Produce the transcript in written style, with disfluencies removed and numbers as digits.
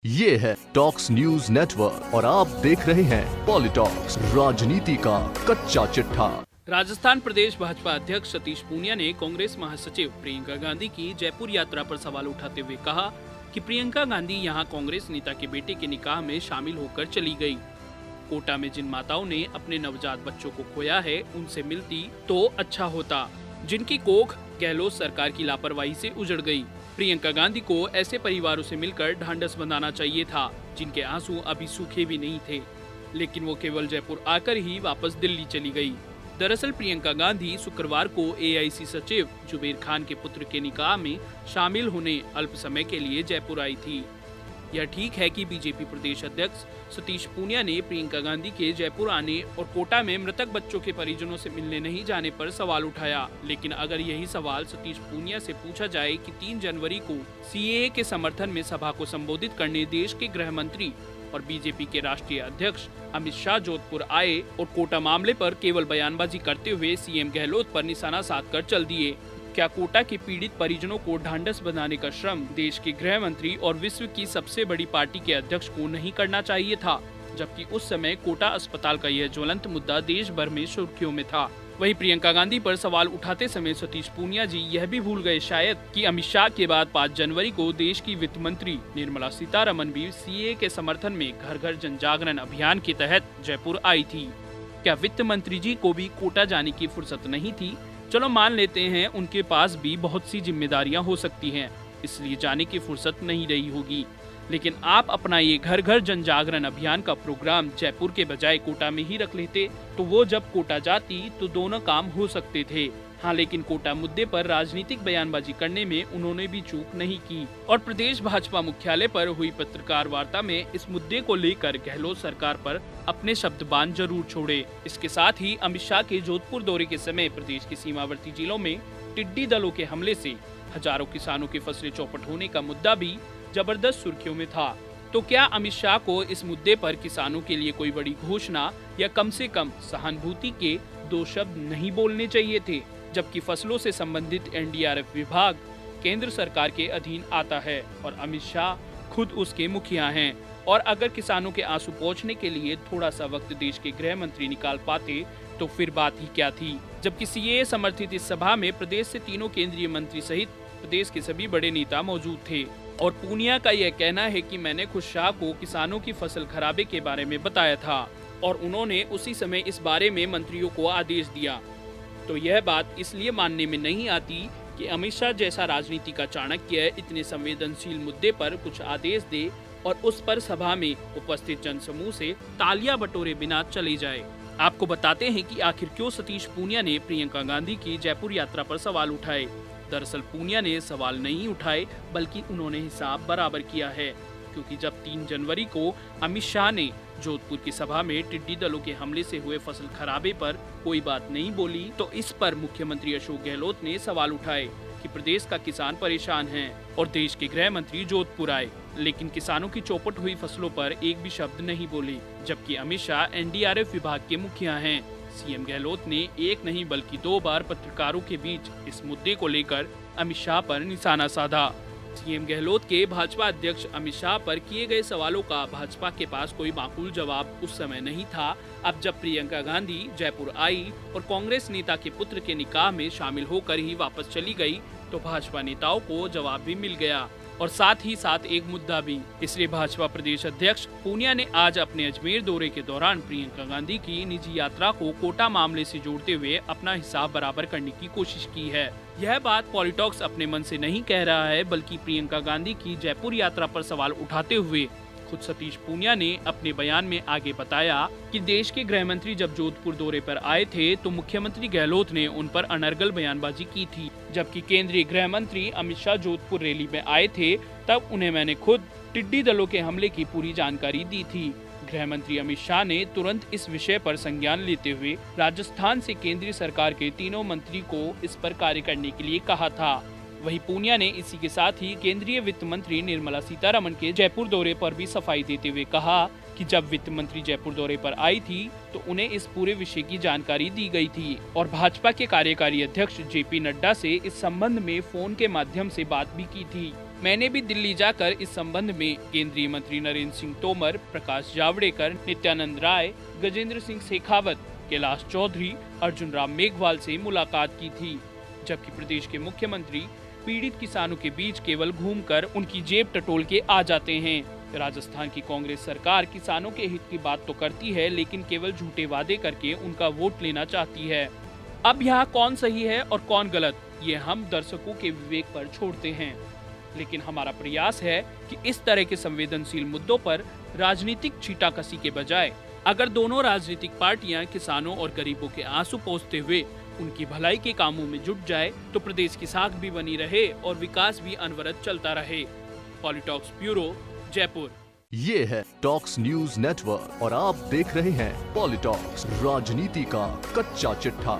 ये है talks news network और आप देख रहे हैं पॉलिटॉक्स, राजनीति का कच्चा चिट्ठा। राजस्थान प्रदेश भाजपा अध्यक्ष सतीश पूनिया ने कांग्रेस महासचिव प्रियंका गांधी की जयपुर यात्रा पर सवाल उठाते हुए कहा कि प्रियंका गांधी यहां कांग्रेस नेता के बेटे के निकाह में शामिल होकर चली गई। कोटा में जिन माताओं ने अपने नवजात बच्चों को खोया है, उनसे मिलती तो अच्छा होता, जिनकी कोख गहलोत सरकार की लापरवाही से उजड़ गई। प्रियंका गांधी को ऐसे परिवारों से मिलकर ढांढस बंधाना चाहिए था, जिनके आंसू अभी सूखे भी नहीं थे, लेकिन वो केवल जयपुर आकर ही वापस दिल्ली चली गई। दरअसल प्रियंका गांधी शुक्रवार को एआईसी सचिव जुबेर खान के पुत्र के निकाह में शामिल होने अल्प समय के लिए जयपुर आई थी। यह ठीक है कि बीजेपी प्रदेश अध्यक्ष सतीश पूनिया ने प्रियंका गांधी के जयपुर आने और कोटा में मृतक बच्चों के परिजनों से मिलने नहीं जाने पर सवाल उठाया, लेकिन अगर यही सवाल सतीश पूनिया से पूछा जाए कि 3 जनवरी को सीएए के समर्थन में सभा को संबोधित करने देश के गृह मंत्री और बीजेपी के राष्ट्रीय अध्यक्ष अमित शाह जोधपुर आए और कोटा मामले पर केवल बयानबाजी करते हुए सीएम गहलोत पर निशाना साधकर चल दिए, क्या कोटा के पीड़ित परिजनों को ढांढस बनाने का श्रम देश के गृह मंत्री और विश्व की सबसे बड़ी पार्टी के अध्यक्ष को नहीं करना चाहिए था, जबकि उस समय कोटा अस्पताल का यह ज्वलंत मुद्दा देश भर में सुर्खियों में था। वहीं प्रियंका गांधी पर सवाल उठाते समय सतीश पूनिया जी यह भी भूल गए शायद कि अमित शाह के बाद 5 जनवरी को देश की वित्त मंत्री निर्मला सीतारमन भी सीएए के समर्थन में घर घर जन जागरण अभियान के तहत जयपुर आई थी। क्या वित्त मंत्री जी को भी कोटा जाने की फुर्सत नहीं थी? चलो मान लेते हैं उनके पास भी बहुत सी जिम्मेदारियां हो सकती हैं, इसलिए जाने की फुर्सत नहीं रही होगी, लेकिन आप अपना ये घर घर जन जागरण अभियान का प्रोग्राम जयपुर के बजाय कोटा में ही रख लेते, तो वो जब कोटा जाती तो दोनों काम हो सकते थे। हाँ, लेकिन कोटा मुद्दे पर राजनीतिक बयानबाजी करने में उन्होंने भी चूक नहीं की और प्रदेश भाजपा मुख्यालय पर हुई पत्रकार वार्ता में इस मुद्दे को लेकर गहलोत सरकार पर अपने शब्दबान जरूर छोड़े। इसके साथ ही अमित शाह के जोधपुर दौरे के समय प्रदेश के सीमावर्ती जिलों में टिड्डी दलों के हमले से हजारों किसानों की फसलें चौपट होने का मुद्दा भी जबरदस्त सुर्खियों में था। तो क्या अमित शाह को इस मुद्दे पर किसानों के लिए कोई बड़ी घोषणा या कम से कम सहानुभूति के 2 शब्द नहीं बोलने चाहिए थे, जबकि फसलों से संबंधित एनडीआरएफ विभाग केंद्र सरकार के अधीन आता है और अमित शाह खुद उसके मुखिया हैं। और अगर किसानों के आंसू पोंछने के लिए थोड़ा सा वक्त देश के गृह मंत्री निकाल पाते तो फिर बात ही क्या थी। जबकि सीएए समर्थित इस सभा में प्रदेश से 3 केंद्रीय मंत्री सहित प्रदेश के सभी बड़े नेता मौजूद थे और पूनिया का यह कहना है कि मैंने खुद शाह को किसानों की फसल खराबे के बारे में बताया था और उन्होंने उसी समय इस बारे में मंत्रियों को आदेश दिया। तो यह बात इसलिए मानने में नहीं आती कि अमित शाह जैसा राजनीति का चाणक्य इतने संवेदनशील मुद्दे पर कुछ आदेश दे और उस पर सभा में उपस्थित जनसमूह से तालियां बटोरे बिना चले जाए। आपको बताते हैं कि आखिर क्यों सतीश पूनिया ने प्रियंका गांधी की जयपुर यात्रा पर सवाल उठाए। दरअसल पूनिया ने सवाल नहीं उठाए, बल्कि उन्होंने हिसाब बराबर किया है, क्योंकि जब 3 जनवरी को अमित शाह ने जोधपुर की सभा में टिड्डी दलों के हमले से हुए फसल खराबे पर कोई बात नहीं बोली, तो इस पर मुख्यमंत्री अशोक गहलोत ने सवाल उठाए कि प्रदेश का किसान परेशान है और देश के गृह मंत्री जोधपुर आए, लेकिन किसानों की चौपट हुई फसलों पर एक भी शब्द नहीं बोले, जबकि अमित शाह एनडीआरएफ विभाग के मुखिया हैं। सीएम गहलोत ने एक नहीं बल्कि 2 बार पत्रकारों के बीच इस मुद्दे को लेकर अमित शाह पर निशाना साधा। सीएम गहलोत के भाजपा अध्यक्ष अमित शाह पर किए गए सवालों का भाजपा के पास कोई माकूल जवाब उस समय नहीं था। अब जब प्रियंका गांधी जयपुर आई और कांग्रेस नेता के पुत्र के निकाह में शामिल होकर ही वापस चली गई, तो भाजपा नेताओं को जवाब भी मिल गया और साथ ही साथ एक मुद्दा भी। इसलिए भाजपा प्रदेश अध्यक्ष पूनिया ने आज अपने अजमेर दौरे के दौरान प्रियंका गांधी की निजी यात्रा को कोटा मामले से जोड़ते हुए अपना हिसाब बराबर करने की कोशिश की है। यह बात पॉलिटॉक्स अपने मन से नहीं कह रहा है, बल्कि प्रियंका गांधी की जयपुर यात्रा पर सवाल उठाते हुए खुद सतीश पूनिया ने अपने बयान में आगे बताया कि देश के गृह मंत्री जब जोधपुर दौरे पर आए थे तो मुख्यमंत्री गहलोत ने उन पर अनर्गल बयानबाजी की थी, जबकि केंद्रीय गृह मंत्री अमित शाह जोधपुर रैली में आए थे तब उन्हें मैंने खुद टिड्डी दलों के हमले की पूरी जानकारी दी थी। गृह मंत्री अमित शाह ने तुरंत इस विषय पर संज्ञान लेते हुए राजस्थान से केंद्रीय सरकार के 3 मंत्री को इस पर कार्य करने के लिए कहा था। वहीं पूनिया ने इसी के साथ ही केंद्रीय वित्त मंत्री निर्मला सीतारमन के जयपुर दौरे पर भी सफाई देते हुए कहा कि जब वित्त मंत्री जयपुर दौरे पर आई थी तो उन्हें इस पूरे विषय की जानकारी दी गई थी और भाजपा के कार्यकारी अध्यक्ष जेपी नड्डा से इस संबंध में फोन के माध्यम से बात भी की थी। मैंने भी दिल्ली जाकर इस संबंध में केंद्रीय मंत्री नरेंद्र सिंह तोमर, प्रकाश जावड़ेकर, नित्यानंद राय, गजेंद्र सिंह शेखावत, कैलाश चौधरी, अर्जुन राम मेघवाल से मुलाकात की थी, जबकि प्रदेश के मुख्यमंत्री पीड़ित किसानों के बीच केवल घूमकर उनकी जेब टटोल के आ जाते हैं। राजस्थान की कांग्रेस सरकार किसानों के हित की बात तो करती है, लेकिन केवल झूठे वादे करके उनका वोट लेना चाहती है। अब यहाँ कौन सही है और कौन गलत, ये हम दर्शकों के विवेक पर छोड़ते हैं, लेकिन हमारा प्रयास है कि इस तरह के संवेदनशील मुद्दों पर राजनीतिक छींटाकशी के बजाय अगर दोनों राजनीतिक पार्टियां किसानों और गरीबों के आंसू पोंछते हुए उनकी भलाई के कामों में जुट जाए तो प्रदेश की साख भी बनी रहे और विकास भी अनवरत चलता रहे। पॉलिटॉक्स ब्यूरो, जयपुर। ये है टॉक्स न्यूज नेटवर्क और आप देख रहे हैं पॉलिटॉक्स, राजनीति का कच्चा चिट्ठा।